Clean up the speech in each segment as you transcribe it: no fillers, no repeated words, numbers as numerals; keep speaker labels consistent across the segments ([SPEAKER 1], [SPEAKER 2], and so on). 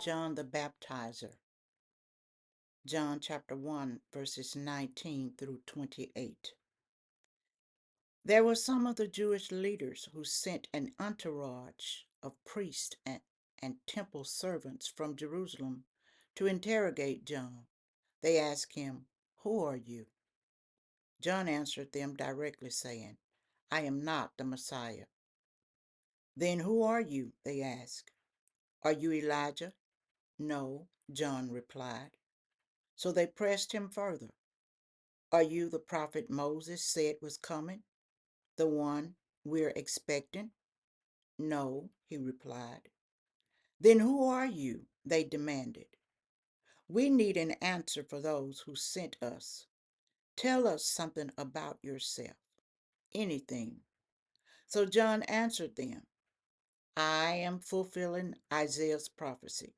[SPEAKER 1] John the Baptizer. John chapter 1, verses 19 through 28. There were some of the Jewish leaders who sent an entourage of priests and temple servants from Jerusalem to interrogate John. They asked him, "Who are you?" John answered them directly, saying, "I am not the Messiah." "Then who are you?" they asked. "Are you Elijah?" "No," John replied. So they pressed him further. "Are you the prophet Moses said was coming, the one we're expecting?" "No," he replied. "Then who are you?" they demanded. "We need an answer for those who sent us. Tell us something about yourself, anything." So John answered them, "I am fulfilling Isaiah's prophecy.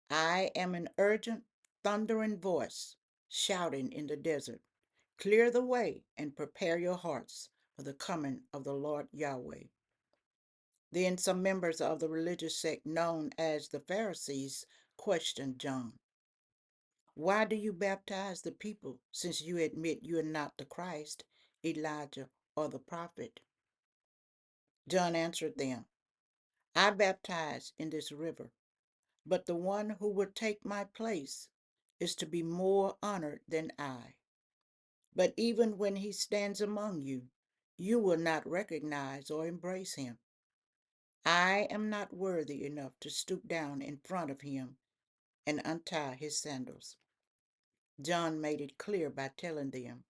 [SPEAKER 1] I am an urgent, thundering voice shouting in the desert, 'Clear the way and prepare your hearts for the coming of the Lord Yahweh.'" Then some members of the religious sect known as the Pharisees questioned John. "Why do you baptize the people since you admit you are not the Christ, Elijah, or the prophet?" John answered them, "I baptize in this river, but the one who will take my place is to be more honored than I. But even when he stands among you, you will not recognize or embrace him. I am not worthy enough to stoop down in front of him and untie his sandals." John made it clear by telling them,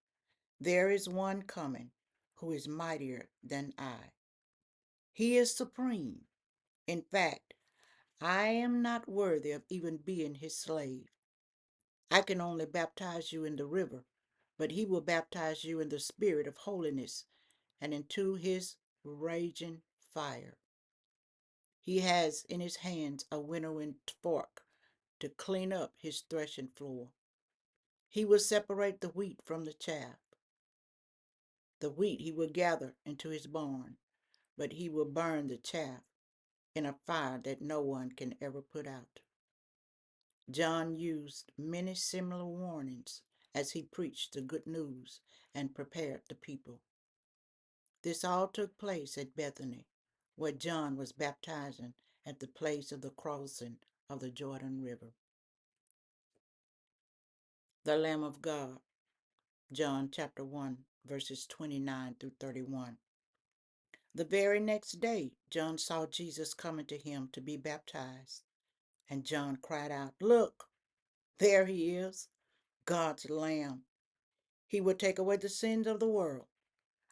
[SPEAKER 1] "There is one coming who is mightier than I. He is supreme. In fact, I am not worthy of even being his slave. I can only baptize you in the river, but he will baptize you in the spirit of holiness and into his raging fire. He has in his hands a winnowing fork to clean up his threshing floor. He will separate the wheat from the chaff. The wheat he will gather into his barn, but he will burn the chaff in a fire that no one can ever put out." John used many similar warnings as he preached the good news and prepared the people. This all took place at Bethany, where John was baptizing at the place of the crossing of the Jordan River. The Lamb of God, John chapter 1, verses 29 through 31. The very next day, John saw Jesus coming to him to be baptized, and John cried out, "Look, there he is, God's Lamb. He will take away the sins of the world.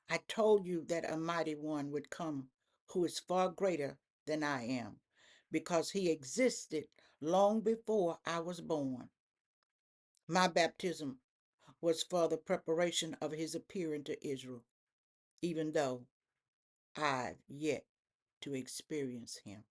[SPEAKER 1] I told you that a mighty one would come who is far greater than I am, because he existed long before I was born. My baptism was for the preparation of his appearing to Israel, even though I've yet to experience him."